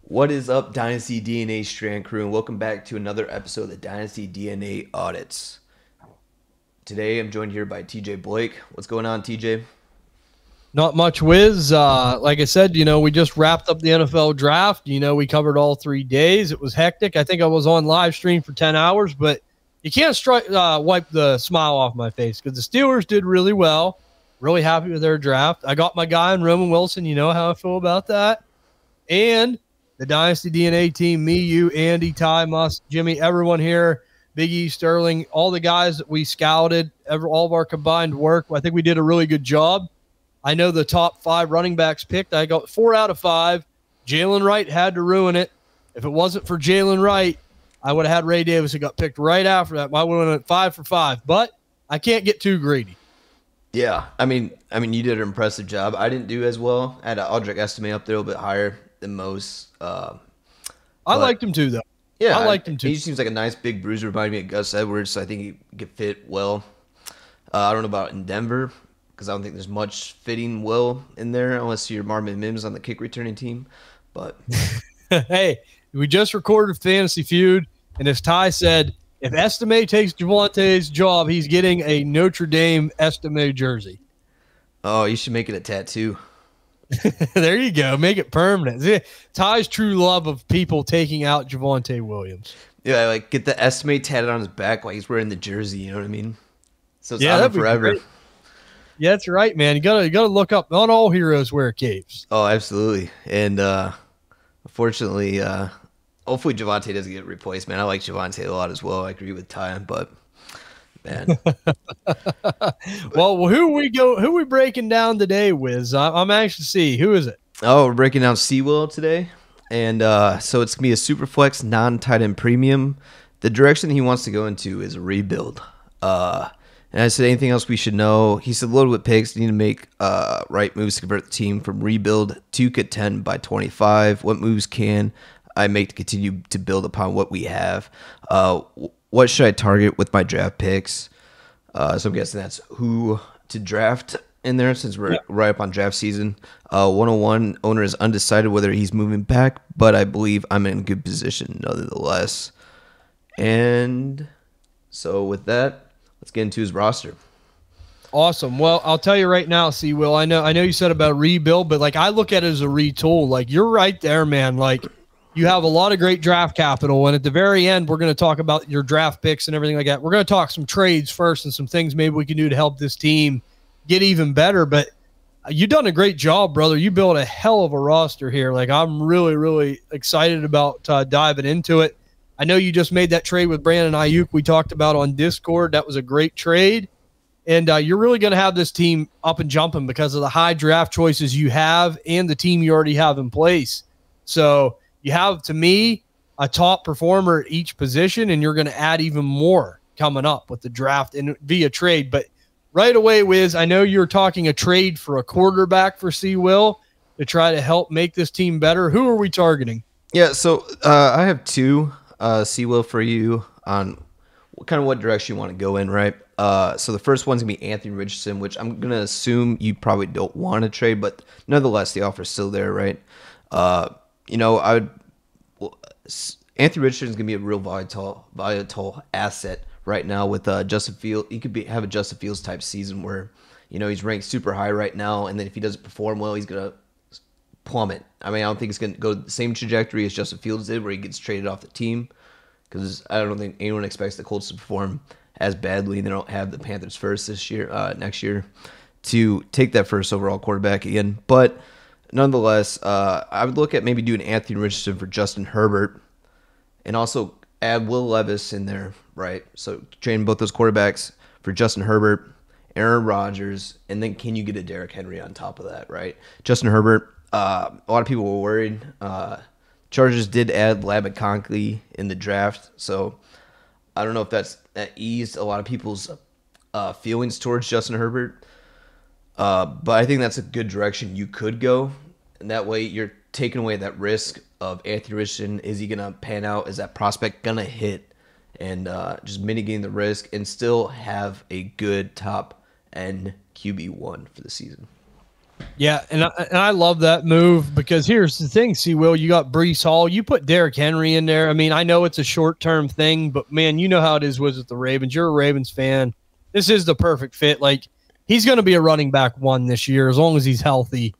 What is up, Dynasty DNA Strand crew, and welcome back to another episode of the Dynasty DNA Audits. Today, I'm joined here by TJ Blake. What's going on, TJ? Not much, Wizz. Like I said, we just wrapped up the NFL draft. We covered all 3 days. It was hectic. I think I was on live stream for 10 hours, but you can't wipe the smile off my face because the Steelers did really well. Really happy with their draft. I got my guy in Roman Wilson. You know how I feel about that. And the Dynasty DNA team, me, you, Andy, Ty, Musk, Jimmy, everyone here, Big E, Sterling, all the guys that we scouted, all of our combined work. I think we did a really good job. I know the top 5 running backs picked. I got 4 out of 5. Jalen Wright had to ruin it. If it wasn't for Jalen Wright, I would have had Ray Davis who got picked right after that. I would have went 5 for 5, but I can't get too greedy. Yeah, I mean, you did an impressive job. I didn't do as well. I had an Aldrich estimate up there a little bit higher than most. I liked him too, though. Yeah, I liked him too. He seems like a nice big bruiser. Reminded me of Gus Edwards, so I think he could fit well. I don't know about in Denver because I don't think there's much fitting well in there unless you're Marvin Mims on the kick returning team. But hey, we just recorded Fantasy Feud, and as Ty said, if Estime takes Javante's job, he's getting a Notre Dame Estime jersey. Oh, you should make it a tattoo. There you go. Make it permanent. Ty's true love of people taking out Javonte Williams. Yeah, like get the estimate tatted on his back while he's wearing the jersey. You know what I mean? So it's Yeah, on him that'd be forever. great. Yeah, that's right, man. You gotta look up. Not all heroes wear capes. Oh, absolutely. And unfortunately, hopefully Javonte doesn't get replaced, man. I like Javonte a lot as well. I agree with Ty, but man. Well, who we breaking down today, Wiz? I'm anxious to see. Who is it? Oh, we're breaking down Sewell today. And so it's going to be a super flex non-tight end premium. The direction he wants to go into is a rebuild. And I said, anything else we should know? He said, loaded with picks, need to make right moves to convert the team from rebuild to contend by 25. What moves can I make to continue to build upon what we have? What should I target with my draft picks? So I'm guessing that's who to draft in there since we're right up on draft season. 101, owner is undecided whether he's moving back, but I believe I'm in good position nonetheless. And so with that, let's get into his roster. Awesome. Well, I'll tell you right now, Will. I know you said about rebuild, but like I look at it as a retool. Like you're right there, man. Like you have a lot of great draft capital, and at the very end, we're going to talk about your draft picks and everything like that. We're going to talk some trades first and some things maybe we can do to help this team get even better. But you've done a great job, brother. You built a hell of a roster here. Like I'm really, really excited about diving into it. I know you just made that trade with Brandon Ayuk we talked about on Discord. That was a great trade. And you're really going to have this team up and jumping because of the high draft choices you have and the team you already have in place. So you have, to me, a top performer at each position, and you're going to add even more coming up with the draft and via trade. But right away, Wiz, I know you're talking a trade for a quarterback for Will to try to help make this team better. Who are we targeting? Yeah, so I have 2 Sewell for you on what direction you want to go in, right? So the first one's going to be Anthony Richardson, which I'm going to assume you probably don't want to trade, but nonetheless, the offer's still there, right? Anthony Richardson is going to be a real volatile asset right now with Justin Fields. He could have a Justin Fields type season where, he's ranked super high right now, and then if he doesn't perform well, he's going to plummet. I mean, I don't think it's going to go the same trajectory as Justin Fields did where he gets traded off the team because I don't think anyone expects the Colts to perform as badly. They don't have the Panthers first next year to take that first overall quarterback again. But nonetheless, I would look at maybe doing Anthony Richardson for Justin Herbert and also add Will Levis in there, right? So trading both those quarterbacks for Justin Herbert, Aaron Rodgers, and then can you get a Derrick Henry on top of that, right? Justin Herbert, a lot of people were worried. Chargers did add Ladd Conkley in the draft, so I don't know if that eased a lot of people's feelings towards Justin Herbert. But I think that's a good direction you could go. And that way you're taking away that risk of Anthony Richardson. Is he going to pan out? Is that prospect going to hit? And just mitigating the risk and still have a good top end QB1 for the season. Yeah, and I love that move because here's the thing, see, Will, you got Breece Hall. You put Derrick Henry in there. I mean, I know it's a short-term thing, but, man, you know how it is with the Ravens. You're a Ravens fan. This is the perfect fit. Like, he's going to be a running back one this year as long as he's healthy.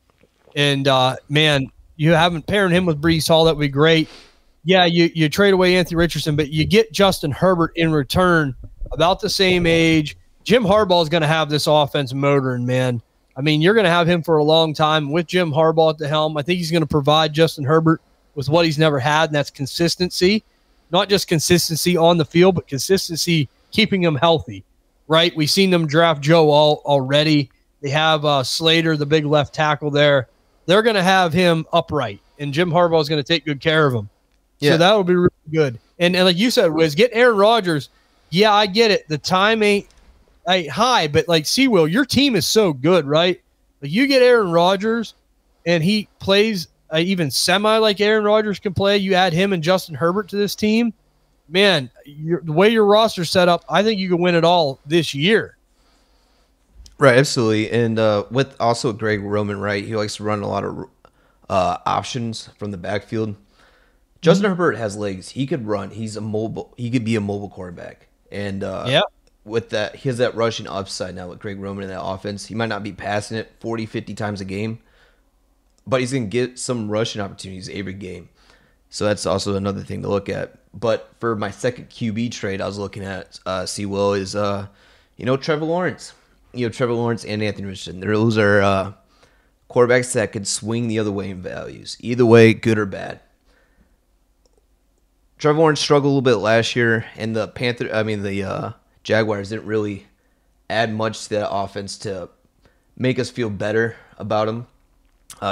And, man, you haven't paired him with Breece Hall. That would be great. Yeah, you trade away Anthony Richardson, but you get Justin Herbert in return, about the same age. Jim Harbaugh is going to have this offense motoring, man. I mean, you're going to have him for a long time with Jim Harbaugh at the helm. I think he's going to provide Justin Herbert with what he's never had, and that's consistency. Not just consistency on the field, but consistency keeping him healthy, right? We've seen them draft Joe already. They have Slater, the big left tackle there. They're going to have him upright, and Jim Harbaugh is going to take good care of him. Yeah. So that will be really good. And like you said, Wiz, get Aaron Rodgers. Yeah, I get it. The time ain't high, but like, see, Will, your team is so good, right? Like, you get Aaron Rodgers and he plays even semi like Aaron Rodgers can play. You add him and Justin Herbert to this team, man, the way your roster's set up, I think you can win it all this year. Right, absolutely. And with also Greg Roman, right, he likes to run a lot of options from the backfield. Justin Herbert has legs. He could run. He could be a mobile quarterback. And with that, he has that rushing upside now with Greg Roman in that offense. He might not be passing it 40, 50 times a game, but he's going to get some rushing opportunities every game. So that's also another thing to look at. But for my second QB trade, I was looking at, Will, is, Trevor Lawrence. Trevor Lawrence and Anthony Richardson. Those are quarterbacks that could swing the other way in values. Either way, good or bad. Trevor Lawrence struggled a little bit last year, and the Jaguars didn't really add much to that offense to make us feel better about him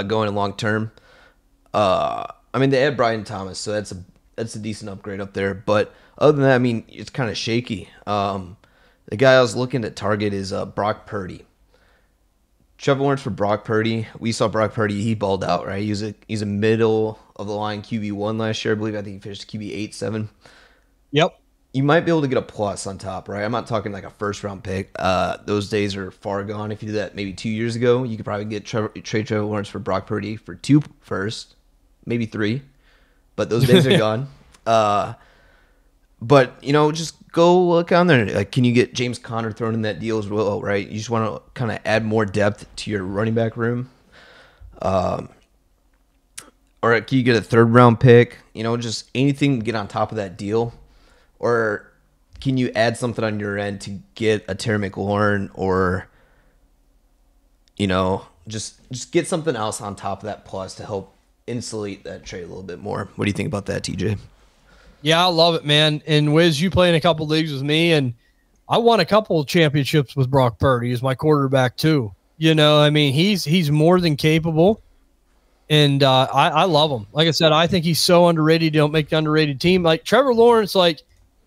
going long term. They had Brian Thomas, so that's a decent upgrade up there. But other than that, it's kind of shaky. The guy I was looking at target is Brock Purdy. Trevor Lawrence for Brock Purdy. We saw Brock Purdy. He balled out, right? He's a middle of the line QB1 last year, I believe. I think he finished QB 8-7. Yep. You might be able to get a plus on top, right? I'm not talking like a first-round pick. Those days are far gone. If you did that maybe 2 years ago, you could probably trade Trevor Lawrence for Brock Purdy for 2 first, maybe 3. But those days are gone. But, just go look on there. Like, can you get James Conner thrown in that deal as well, right? You just want to kind of add more depth to your running back room. Or can you get a third-round pick? Just anything to get on top of that deal. Or can you add something on your end to get a Terry McLaurin or, just get something else on top of that plus to help insulate that trade a little bit more. What do you think about that, TJ? Yeah, I love it, man. And Wiz, you play in a couple leagues with me, and I won a couple of championships with Brock Purdy as my quarterback too. He's more than capable, and I love him. Like I said, I think he's so underrated. You don't make the underrated team. Like Trevor Lawrence,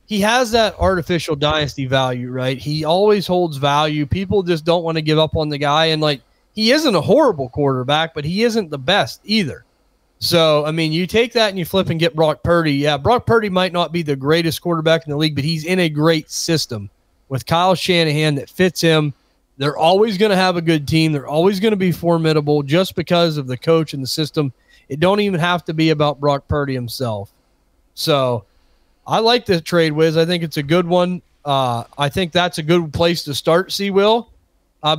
he has that artificial dynasty value, right? He always holds value. People just don't want to give up on the guy, and he isn't a horrible quarterback, but he isn't the best either. So, you take that and you flip and get Brock Purdy. Yeah, Brock Purdy might not be the greatest quarterback in the league, but he's in a great system with Kyle Shanahan that fits him. They're always going to have a good team. They're always going to be formidable just because of the coach and the system. It don't even have to be about Brock Purdy himself. So, I like the trade, Wiz. I think it's a good one. I think that's a good place to start, Will,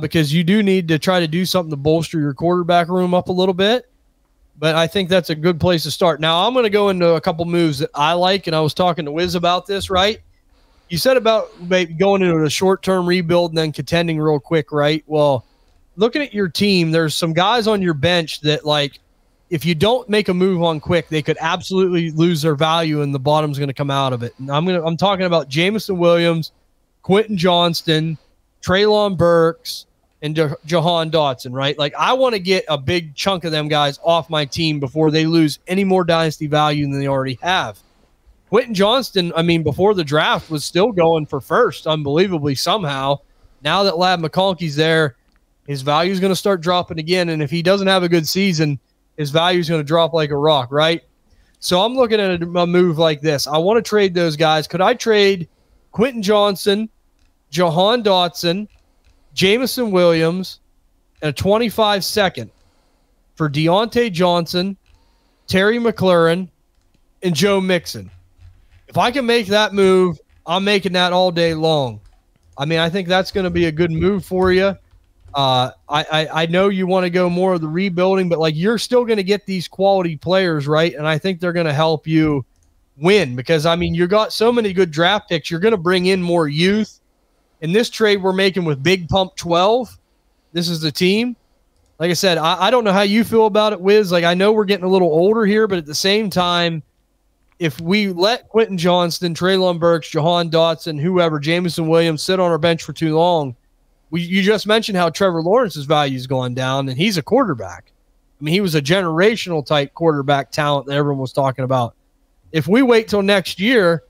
because you do need to try to do something to bolster your quarterback room up a little bit. But I think that's a good place to start. Now, I'm going to go into a couple moves that I like, and I was talking to Wiz about this, right? You said about maybe going into a short-term rebuild and then contending real quick, right? Well, looking at your team, there's some guys on your bench that, if you don't make a move on quick, they could absolutely lose their value, and the bottom's going to come out of it. And I'm talking about Jameson Williams, Quentin Johnston, Treylon Burks, and Jahan Dotson, right? I want to get a big chunk of them guys off my team before they lose any more dynasty value than they already have. Quentin Johnston, before the draft was still going for first, unbelievably somehow. Now that Lab McConkey's there, his value is going to start dropping again, and if he doesn't have a good season, his value is going to drop like a rock, right? So I'm looking at a move like this. I want to trade those guys. Could I trade Quentin Johnston, Jahan Dotson, Jameson Williams, and a 25 second for Deontay Johnson, Terry McLaurin, and Joe Mixon. If I can make that move, I'm making that all day long. I mean, I think that's going to be a good move for you. I know you want to go more of the rebuilding, but like you're still going to get these quality players, right? And I think they're going to help you win because, I mean, you got so many good draft picks. You're going to bring in more youth. In this trade we're making with Big Pump 12, this is the team. Like I said, I don't know how you feel about it, Wiz. Like, I know we're getting a little older here, but at the same time, if we let Quentin Johnston, Treylon Burks, Jahan Dotson, whoever, Jameson Williams sit on our bench for too long, you just mentioned how Trevor Lawrence's value's gone down, and he's a quarterback. I mean, he was a generational type quarterback talent that everyone was talking about. If we wait till next year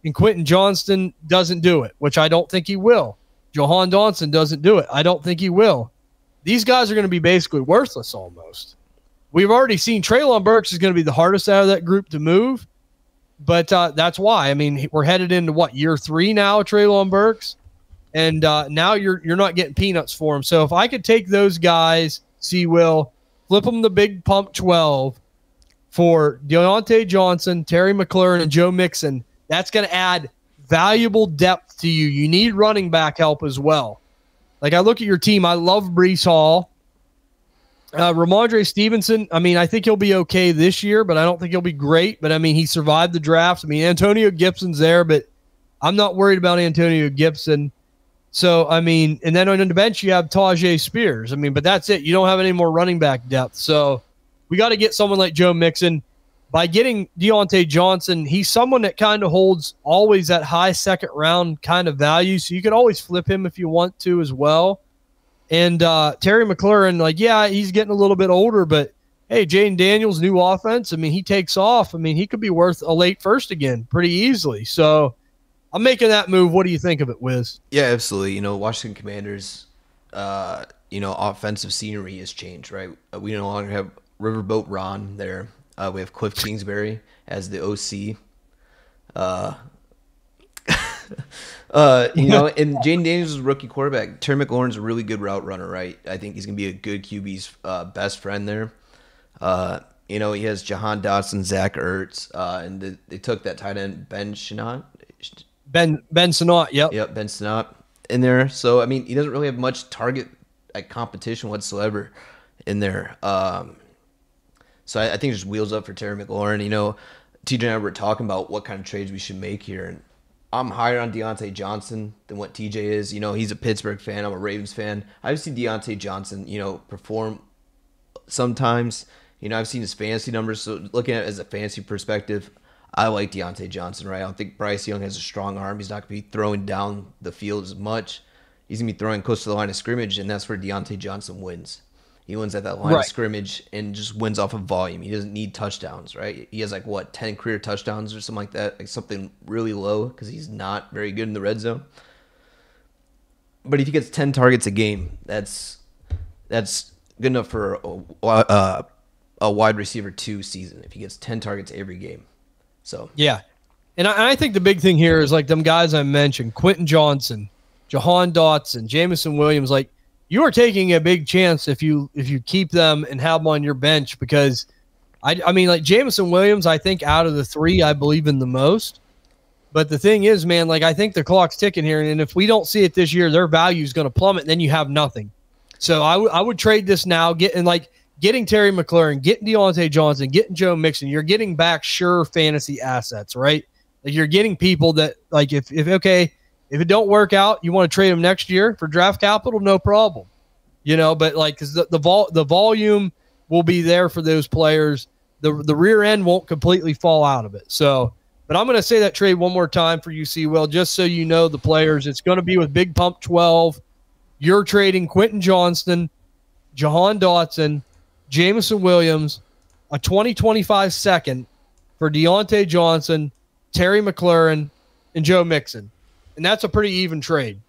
and Quentin Johnston doesn't do it, which I don't think he will, Jahan Dotson doesn't do it, I don't think he will, these guys are going to be basically worthless almost. We've already seen Treylon Burks is going to be the hardest out of that group to move. But that's why. I mean, we're headed into what, year 3 now, Treylon Burks, and now you're not getting peanuts for him. So if I could take those guys, Will, flip them the Big Pump 12 for Deontay Johnson, Terry McLaurin, and Joe Mixon, that's going to add valuable depth to you. You need running back help as well. Like I look at your team, I love Breece Hall. Ramondre Stevenson, I mean, I think he'll be okay this year, but I don't think he'll be great. But, I mean, he survived the draft. I mean, Antonio Gibson's there, but I'm not worried about Antonio Gibson. So, I mean, and then on the bench, you have Tajay Spears. I mean, but that's it. You don't have any more running back depth. So, we got to get someone like Joe Mixon. By getting Deontay Johnson, he's someone that kind of holds always that high second round kind of value. So, you can always flip him if you want to as well. And Terry McLaurin, like, yeah, he's getting a little bit older, but hey, Jaden Daniels, new offense. I mean, he takes off. I mean, he could be worth a late first again pretty easily. So I'm making that move. What do you think of it, Wiz? Yeah, absolutely. You know, Washington Commanders, offensive scenery has changed, right? We no longer have Riverboat Ron there. We have Cliff Kingsbury as the OC. And Jaden Daniels is a rookie quarterback. Terry McLaurin's a really good route runner, right? I think he's going to be a good QB's best friend there. He has Jahan Dotson, Zach Ertz, and they took that tight end, Ben Sinnott. Ben Sinnott, yep. Yep, Ben Sinnott in there. So, I mean, he doesn't really have much target competition whatsoever in there. So I think it just wheels up for Terry McLaurin. You know, TJ and I were talking about what kind of trades we should make here, and I'm higher on Deontay Johnson than what TJ is. You know, he's a Pittsburgh fan. I'm a Ravens fan. I've seen Deontay Johnson, perform sometimes. You know, I've seen his fantasy numbers. So looking at it as a fantasy perspective, I like Deontay Johnson, right? I don't think Bryce Young has a strong arm. He's not going to be throwing down the field as much. He's going to be throwing close to the line of scrimmage, and that's where Deontay Johnson wins. He wins at that line of scrimmage and just wins off of volume. He doesn't need touchdowns, right? He has 10 career touchdowns or something like that, like something really low because he's not very good in the red zone. But if he gets 10 targets a game, that's good enough for a wide receiver 2 season if he gets 10 targets every game. So yeah, and I think the big thing here is like them guys I mentioned, Quentin Johnston, Jahan Dotson, Jameson Williams, like, you are taking a big chance if you keep them and have them on your bench because, I mean, like Jameson Williams, I think out of the 3, I believe in the most. But the thing is, man, like I think the clock's ticking here, and if we don't see it this year, their value is going to plummet, and then you have nothing. So I would trade this now, getting Terry McLaurin, getting Deontay Johnson, getting Joe Mixon. You're getting back sure fantasy assets, right? Like you're getting people that, like, if it don't work out, you want to trade them next year for draft capital, no problem. But like, because the volume will be there for those players. The rear end won't completely fall out of it. So, but I'm going to say that trade one more time for you, Will, just so you know the players. It's going to be with Big Pump 12. You're trading Quentin Johnston, Jahan Dotson, Jameson Williams, a 2025 second for Deontay Johnson, Terry McLaurin, and Joe Mixon. And that's a pretty even trade.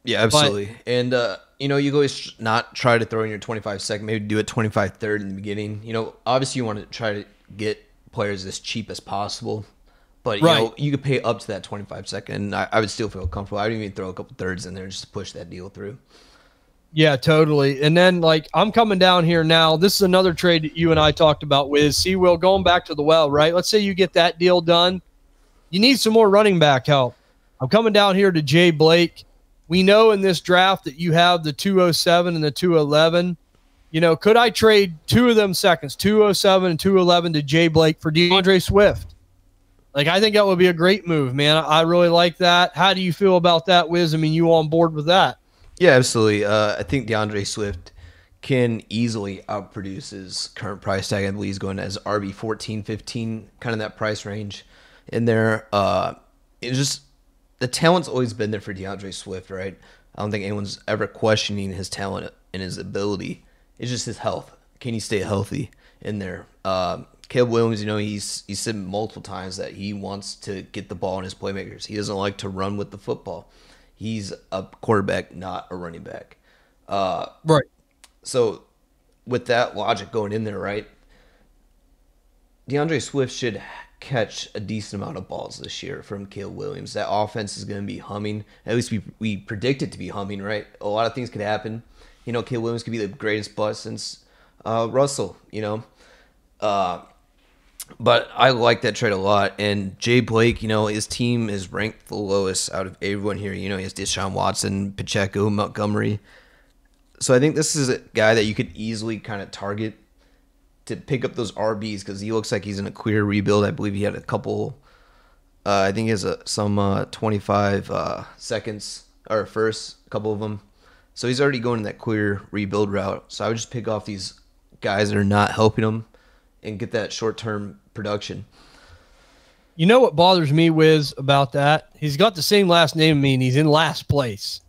Yeah, absolutely. And, you can always not try to throw in your 25 second, maybe do it 25 third in the beginning. Obviously you want to try to get players as cheap as possible. But, you could pay up to that 25 second. And I would still feel comfortable. I would even throw a couple thirds in there just to push that deal through. Yeah, totally. And then, like, I'm coming down here now. This is another trade that you and I talked about with Will going back to the well, right? Let's say you get that deal done. You need some more running back help. I'm coming down here to Jay Blake. We know in this draft that you have the 207 and the 211. You know, could I trade two of them seconds, 207 and 211, to Jay Blake for DeAndre Swift? Like, I think that would be a great move, man. I really like that. How do you feel about that, Wiz? I mean, you on board with that? Yeah, absolutely. I think DeAndre Swift can easily outproduce his current price tag. I believe he's going as RB 14, 15, kind of that price range in there. It's just the talent's always been there for DeAndre Swift, right? I don't think anyone's ever questioning his talent and his ability. It's just his health. Can he stay healthy in there? Caleb Williams, you know, he's said multiple times that he wants to get the ball in his playmakers. He doesn't like to run with the football. He's a quarterback, not a running back. Right. So with that logic going in there, right, DeAndre Swift should catch a decent amount of balls this year from Caleb Williams. That offense is going to be humming. At least we predict it to be humming, right? A lot of things could happen. You know, Caleb Williams could be the greatest bust since Russell, you know. But I like that trade a lot. And Jay Blake, you know, his team is ranked the lowest out of everyone here. You know, he has Deshaun Watson, Pacheco, Montgomery. So I think this is a guy that you could easily kind of target to pick up those RBs because he looks like he's in a clear rebuild. I believe he had a couple, I think he has some 25 seconds or first, a couple of them. So he's already going in that clear rebuild route. So I would just pick off these guys that are not helping him and get that short-term production. You know what bothers me, Wiz, about that? He's got the same last name as me, and he's in last place.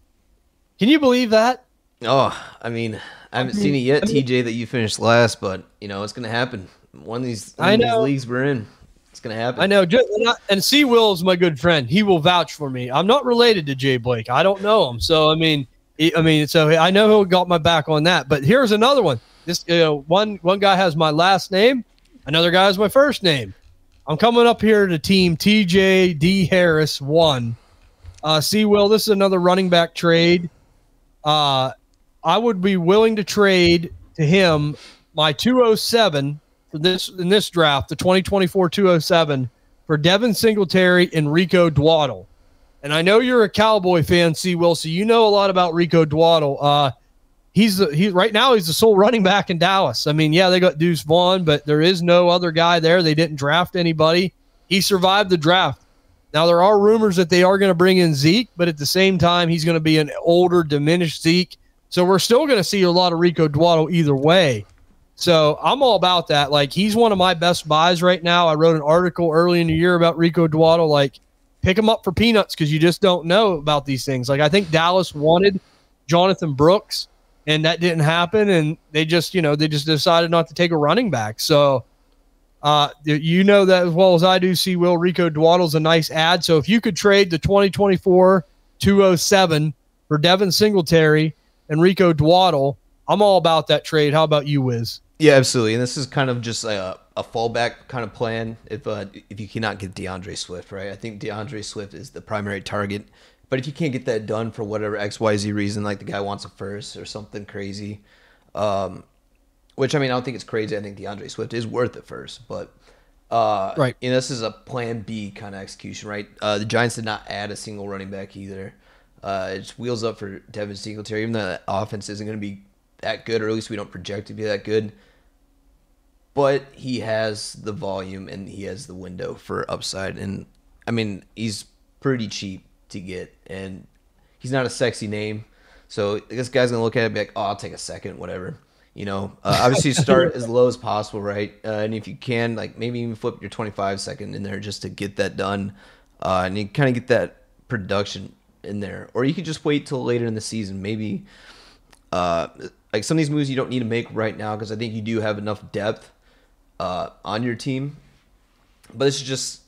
Can you believe that? Oh, I mean, I haven't seen it yet, TJ, that you finished last, but, you know, it's going to happen. One of these leagues we're in, it's going to happen. I know. And C. Will is my good friend. He will vouch for me. I'm not related to Jay Blake. I don't know him. So, I mean, so I know he'll got my back on that. But here's another one. This one guy has my last name. Another guy has my first name. I'm coming up here to team TJ D Harris 1. C. Will, this is another running back trade. I would be willing to trade to him my 207 for this in this draft, the 2024 207, for Devin Singletary and Rico Dwaddle. And I know you're a Cowboy fan, C. Will, so you know a lot about Rico Dwaddle. Right now he's the sole running back in Dallas. I mean, yeah, they got Deuce Vaughn, but there is no other guy there. They didn't draft anybody. He survived the draft. Now there are rumors that they are going to bring in Zeke, but at the same time, he's going to be an older, diminished Zeke. So we're still going to see a lot of Rico Dwaddle either way. So I'm all about that. Like, he's one of my best buys right now. I wrote an article early in the year about Rico Dwaddle. Like, pick him up for peanuts because you just don't know about these things. Like, I think Dallas wanted Jonathan Brooks, and that didn't happen, and they just decided not to take a running back. So, you know that as well as I do, C. Will, Rico Dwaddle's a nice ad. So if you could trade the 2024 207 for Devin Singletary and Rico Dwaddle, I'm all about that trade. How about you, Wiz? Yeah, absolutely. And this is kind of just a fallback kind of plan if you cannot get DeAndre Swift, right? I think DeAndre Swift is the primary target. But if you can't get that done for whatever XYZ reason, like the guy wants a first or something crazy, which, I mean, I don't think it's crazy. I think DeAndre Swift is worth it first. But, right. You know, this is a plan B kind of execution, right? The Giants did not add a single running back either. It's wheels up for Devin Singletary, even though that offense isn't going to be that good, or at least we don't project to be that good. But he has the volume and he has the window for upside. And, I mean, he's pretty cheap to get, and he's not a sexy name, so this guy's gonna look at it and be like, oh, I'll take a second, whatever, you know. Obviously start as low as possible, right? And if you can, like, maybe even flip your 25 second in there just to get that done, and you kind of get that production in there. Or you could just wait till later in the season, maybe like some of these moves you don't need to make right now because I think you do have enough depth on your team, but it's just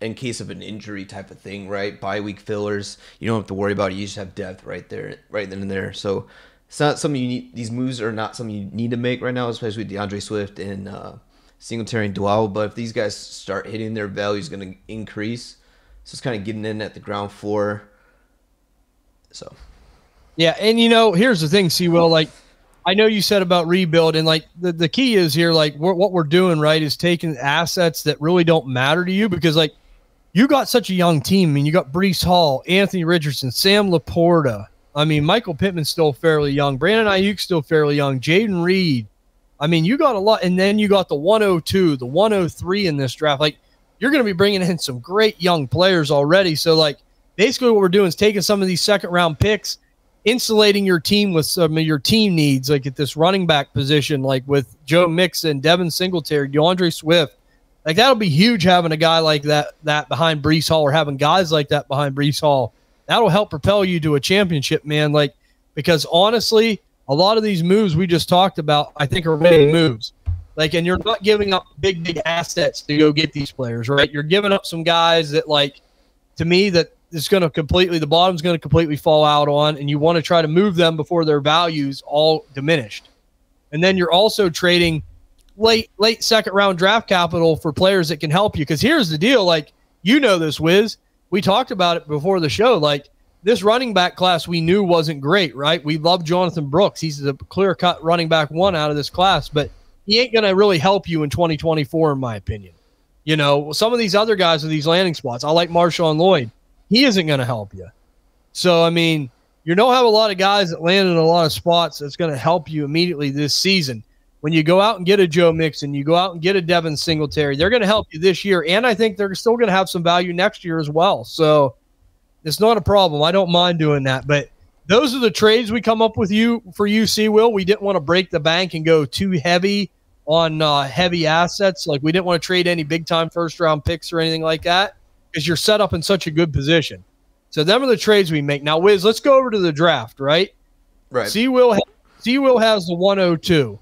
in case of an injury type of thing, right? Bye week fillers, you don't have to worry about it. You just have depth right there, right then and there. So it's not something you need. These moves are not something you need to make right now, especially with DeAndre Swift and Singletary and Dwell. But if these guys start hitting, their value is going to increase. So it's kind of getting in at the ground floor. So Yeah, and here's the thing, Will. Like, I know you said about rebuild, and like the key is here, like what we're doing right is taking assets that really don't matter to you, because like you got such a young team. I mean, you got Breece Hall, Anthony Richardson, Sam Laporta. I mean, Michael Pittman's still fairly young. Brandon Ayuk's still fairly young. Jaden Reed. I mean, you got a lot, and then you got the 102, the 103 in this draft. Like, you're going to be bringing in some great young players already. So, like, basically what we're doing is taking some of these second-round picks, insulating your team with some of your team needs, like at this running back position, like with Joe Mixon, Devin Singletary, DeAndre Swift. Like, that'll be huge having a guy like that behind Breece Hall, or having guys like that behind Breece Hall. That'll help propel you to a championship, man. Like, because honestly, a lot of these moves we just talked about, I think, are winning moves. Like, and you're not giving up big assets to go get these players, right? You're giving up some guys that, like, to me, that is going to the bottom's going to completely fall out on, and you want to try to move them before their values all diminished. And then you're also trading late second round draft capital for players that can help you. Because here's the deal, like, this, Wiz. We talked about it before the show. Like, this running back class we knew wasn't great, right? We love Jonathan Brooks. He's the clear-cut running back one out of this class, but he ain't going to really help you in 2024, in my opinion. Some of these other guys with these landing spots, I like Marshawn Lloyd. He isn't going to help you. So, I mean, you don't have a lot of guys that land in a lot of spots that's going to help you immediately this season. When you go out and get a Joe Mixon, you go out and get a Devin Singletary, they're going to help you this year, and I think they're still going to have some value next year as well. So, it's not a problem. I don't mind doing that. But those are the trades we come up with for you, Will. We didn't want to break the bank and go too heavy on heavy assets. Like, we didn't want to trade any big-time first-round picks or anything like that, because you're set up in such a good position. So them are the trades we make. Now, Wiz, let's go over to the draft, right? Right. Will has the 102.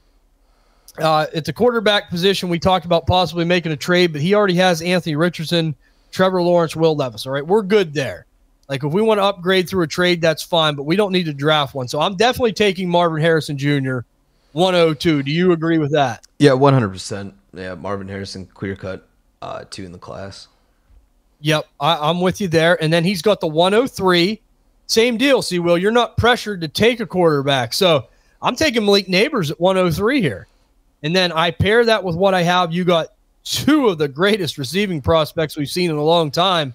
At the quarterback position, we talked about possibly making a trade, but he already has Anthony Richardson, Trevor Lawrence, Will Levis. All right, we're good there. Like, if we want to upgrade through a trade, that's fine, but we don't need to draft one. So I'm definitely taking Marvin Harrison Jr., 102. Do you agree with that? Yeah, 100%. Yeah, Marvin Harrison, clear-cut 2 in the class. Yep, I'm with you there. And then he's got the 103. Same deal, Will. You're not pressured to take a quarterback. So I'm taking Malik Neighbors at 103 here. And then I pair that with what I have. You got 2 of the greatest receiving prospects we've seen in a long time.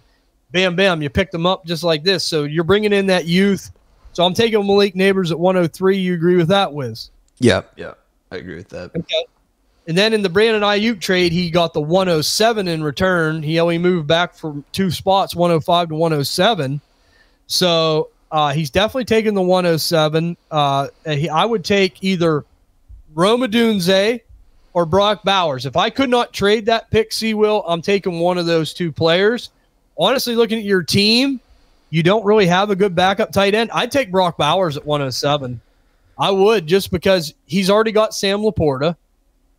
Bam, bam, you picked them up just like this. So you're bringing in that youth. So I'm taking Malik Neighbors at 103. You agree with that, Wiz? Yeah, I agree with that. Okay. And then in the Brandon Ayuk trade, he got the 107 in return. He only moved back from 2 spots, 105 to 107. So he's definitely taking the 107. I would take either Rome Odunze or Brock Bowers. If I could not trade that pick, Will, I'm taking one of those 2 players. Honestly, looking at your team, you don't really have a good backup tight end. I'd take Brock Bowers at 107. I would, just because he's already got Sam Laporta.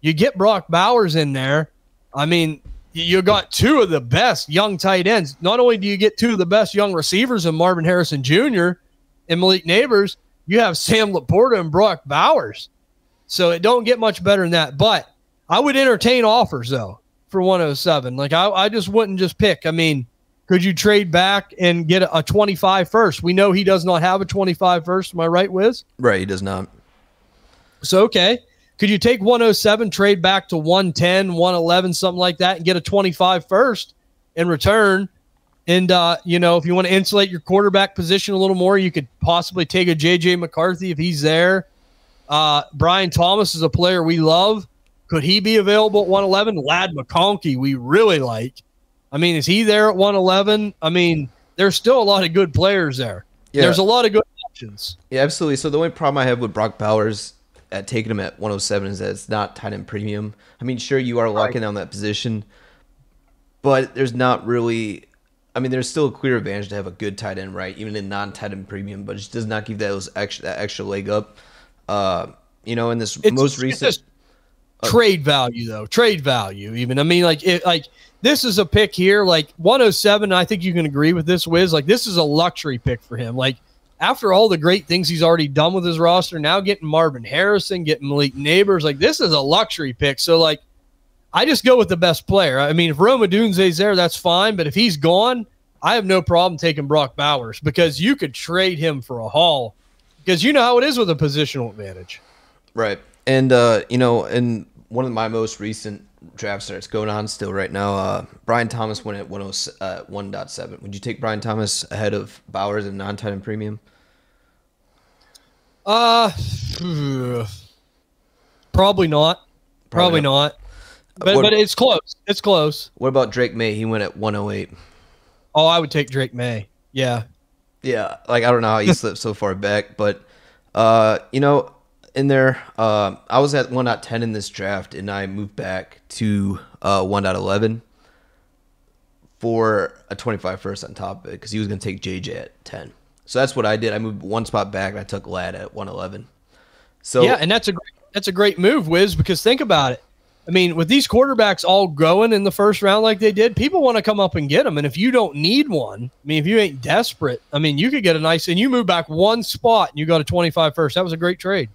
You get Brock Bowers in there. I mean, you got 2 of the best young tight ends. Not only do you get 2 of the best young receivers in Marvin Harrison Jr. and Malik Neighbors, you have Sam Laporta and Brock Bowers. So it don't get much better than that. But I would entertain offers, though, for 107. Like, I just wouldn't just pick. I mean, could you trade back and get a 25 first? We know he does not have a 25 first. Am I right, Wiz? Right, he does not. So, okay. Could you take 107, trade back to 110, 111, something like that, and get a 25 first in return? And, if you want to insulate your quarterback position a little more, you could possibly take a J.J. McCarthy if he's there. Brian Thomas is a player we love. Could he be available at 111? Lad McConkey, we really like. I mean, is he there at 111? I mean, there's still a lot of good players there. Yeah. There's a lot of good options. Yeah, absolutely. So the only problem I have with Brock Bowers at taking him at 107 is that it's not tight end premium. I mean, sure, you are locking down that position, but there's not really – I mean, there's still a clear advantage to have a good tight end, right, even in non-tight end premium, but it just does not give that extra leg up. In this most recent – trade value, though. Trade value, even. I mean, this is a pick here, like 107. I think you can agree with this, Wiz. Like, this is a luxury pick for him. Like, after all the great things he's already done with his roster, now getting Marvin Harrison, getting Malik Neighbors, like, this is a luxury pick. So, like, I just go with the best player. I mean, if Rome Odunze's there, that's fine. But if he's gone, I have no problem taking Brock Bowers, because you could trade him for a haul because you know how it is with a positional advantage. Right. And, you know, in one of my most recent draft starts going on still right now, Brian Thomas went at 1.7. Would you take Brian Thomas ahead of Bowers and non-tight end premium? Probably not. Probably not. But it's close. It's close. What about Drake May? He went at 108. Oh, I would take Drake May. Yeah. Yeah. Like, I don't know how he slipped so far back, but, you know, in there, I was at 1.10 in this draft, and I moved back to 1.11 for a 25 first on top of it because he was going to take JJ at 10. So that's what I did. I moved one spot back, and I took Ladd at 111. So yeah, and that's a great move, Wiz, because think about it. I mean, with these quarterbacks all going in the first round like they did, people want to come up and get them. And if you don't need one, I mean, if you ain't desperate, I mean, you could get a nice, and you move back one spot and you got a 25 first. That was a great trade.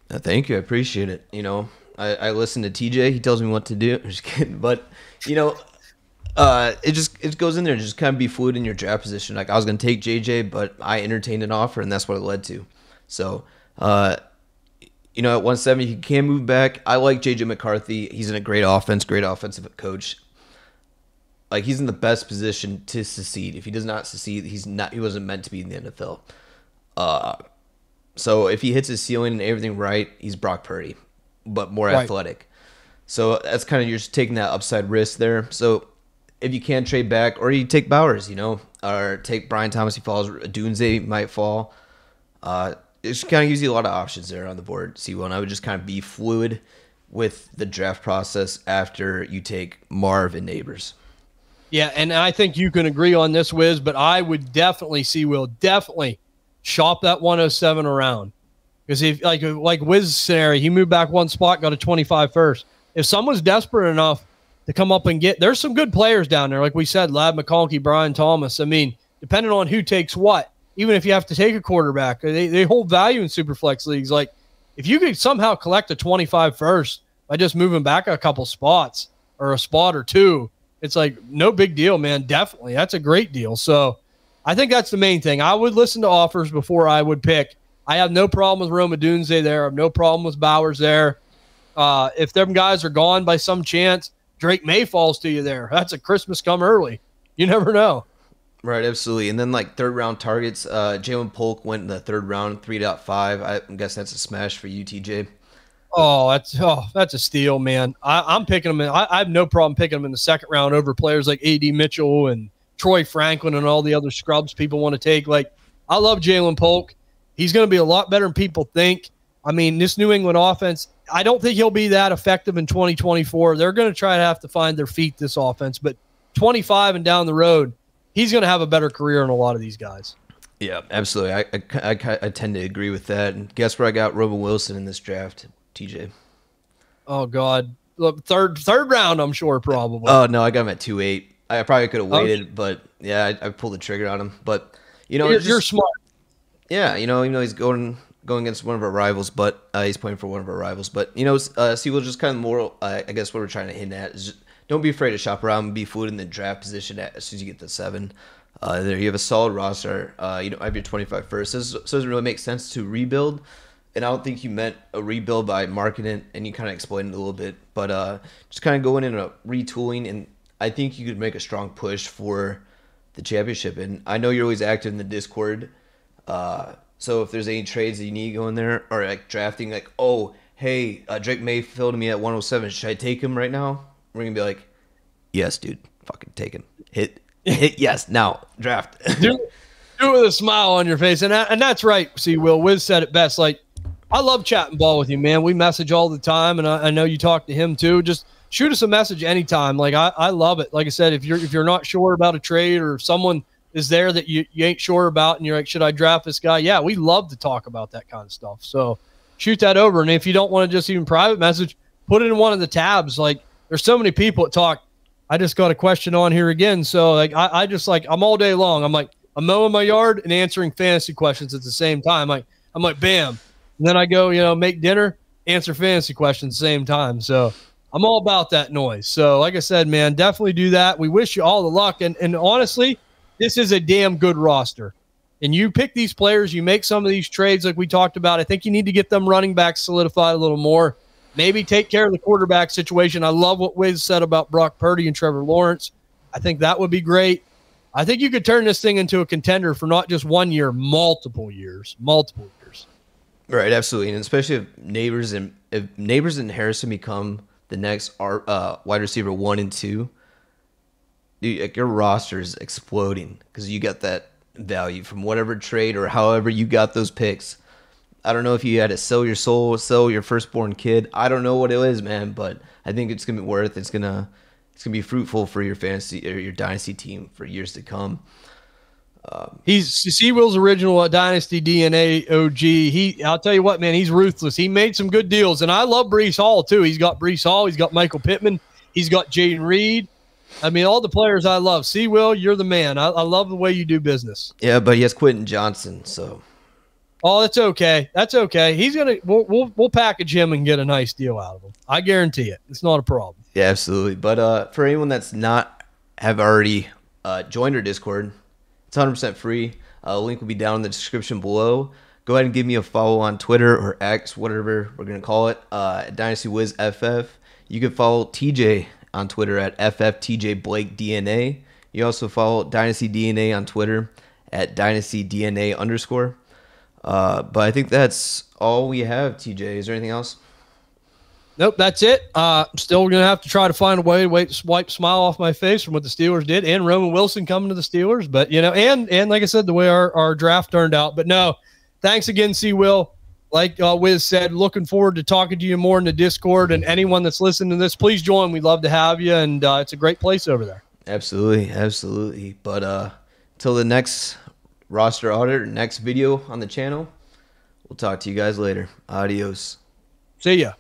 Thank you. I appreciate it. You know, I listen to TJ. He tells me what to do. I'm just kidding. But, you know, it goes in there and just kind of be fluid in your draft position. Like, I was going to take JJ, but I entertained an offer, and that's what it led to. So, you know, at 170, he can move back. I like JJ McCarthy. He's in a great offense, great offensive coach. Like, he's in the best position to succeed. If he does not succeed, he wasn't meant to be in the NFL. So if he hits his ceiling and everything right, he's Brock Purdy, but more athletic. So that's kind of, you're just taking that upside risk there. So if you can't trade back, or you take Bowers, you know, or take Brian Thomas, he falls, Dunze might fall. It just kind of gives you a lot of options there on the board, C1. I would just kind of be fluid with the draft process after you take Marv and Neighbors. Yeah, and I think you can agree on this, Wiz, but I would definitely definitely shop that 107 around. Because if like Wiz scenario, he moved back one spot, got a 25 first. If someone's desperate enough to come up and there's some good players down there. Like we said, Ladd McConkey, Brian Thomas. I mean, depending on who takes what, even if you have to take a quarterback, they hold value in Superflex leagues. Like, if you could somehow collect a 25 first by just moving back a couple spots or a spot or two, it's like no big deal, man. Definitely. That's a great deal. So I think that's the main thing. I would listen to offers before I would pick. I have no problem with Rome Odunze there. I have no problem with Bowers there. If them guys are gone by some chance, Drake May falls to you there. That's a Christmas come early. You never know. Right, absolutely. And then, like, third-round targets, Jalen Polk went in the third round, 3.5. I guess that's a smash for you, TJ. Oh, that's a steal, man. I'm picking him. I have no problem picking him in the second round over players like A.D. Mitchell and Troy Franklin and all the other scrubs people want to take. Like, I love Jalen Polk. He's going to be a lot better than people think. I mean, this New England offense, I don't think he'll be that effective in 2024. They're going to have to find their feet, this offense. But 25 and down the road, he's going to have a better career than a lot of these guys. Yeah, absolutely. I tend to agree with that. And guess where I got Roman Wilson in this draft, TJ? Oh, God. Look, third round, I'm sure, probably. Oh, no, I got him at 2.8. I probably could have waited, but, yeah, I pulled the trigger on him. But, you know, you're smart. Yeah, you know, even though he's going against one of our rivals, but he's playing for one of our rivals. But, you know, see, we'll just kind of moral, I guess what we're trying to hint at is just, don't be afraid to shop around and be fluid in the draft position as soon as you get to 7. There you have a solid roster. You don't have your 25 first. So it doesn't really make sense to rebuild. And I don't think you meant a rebuild by marketing it, and you kind of explained it a little bit. But just kind of going in a retooling, and I think you could make a strong push for the championship. And I know you're always active in the Discord. So if there's any trades that you need going there, or like drafting, like, oh, hey, Drake May fell to me at 107. Should I take him right now? We're going to be like, yes, dude, fucking take him. Hit yes, now, draft. do it with a smile on your face. And that's right. See, Wiz said it best. Like, I love chatting ball with you, man. We message all the time, and I know you talk to him too. Just shoot us a message anytime. Like, I love it. Like I said, if you're not sure about a trade, or if someone is there that you ain't sure about and you're like, should I draft this guy? Yeah, we love to talk about that kind of stuff. So shoot that over. And if you don't want to just even private message, put it in one of the tabs. Like, there's so many people that talk. I just got a question on here again. So like, I just like, I'm all day long. I'm mowing my yard and answering fantasy questions at the same time. I'm like, bam. And then I go, make dinner, answer fantasy questions at the same time. So I'm all about that noise. So like I said, man, definitely do that. We wish you all the luck. And honestly, this is a damn good roster. and you pick these players, you make some of these trades like we talked about. I think you need to get them running backs solidified a little more. Maybe take care of the quarterback situation. I love what Wizz said about Brock Purdy and Trevor Lawrence. I think that would be great. I think you could turn this thing into a contender for not just 1 year, multiple years. Right, absolutely, and especially if Neighbors and Harrison become the next wide receiver 1 and 2, dude, like your roster is exploding because you got that value from whatever trade or however you got those picks. I don't know if you had to sell your soul, sell your firstborn kid. I don't know what it is, man, but I think it's gonna be worth. It's gonna be fruitful for your fantasy or your dynasty team for years to come. He's C-Will's original Dynasty DNA OG. I'll tell you what, man, he's ruthless. He made some good deals, and I love Breece Hall too. He's got Breece Hall. He's got Michael Pittman. He's got Jaden Reed. I mean, all the players I love. C-Will, you're the man. I love the way you do business. Yeah, but he has Quentin Johnson, so. Oh, that's okay. That's okay. He's gonna. We'll package him and get a nice deal out of him. I guarantee it. It's not a problem. Yeah, absolutely. But for anyone that's not have already joined our Discord, it's 100% free. Link will be down in the description below. Go ahead and give me a follow on Twitter or X, whatever we're gonna call it. Dynasty Wiz FF. You can follow TJ on Twitter at FFTJBlakeDNA. You also follow Dynasty DNA on Twitter at DynastyDNA_. But I think that's all we have, TJ. Is there anything else? Nope, that's it. Still going to have to try to find a way to wipe smile off my face from what the Steelers did and Roman Wilson coming to the Steelers. But, and like I said, the way our draft turned out. But no, thanks again, C-Will. Like Wiz said, looking forward to talking to you more in the Discord. And anyone that's listening to this, please join. We'd love to have you. And it's a great place over there. Absolutely, absolutely. But until the next roster audit or next video on the channel, we'll talk to you guys later. Adios. See ya.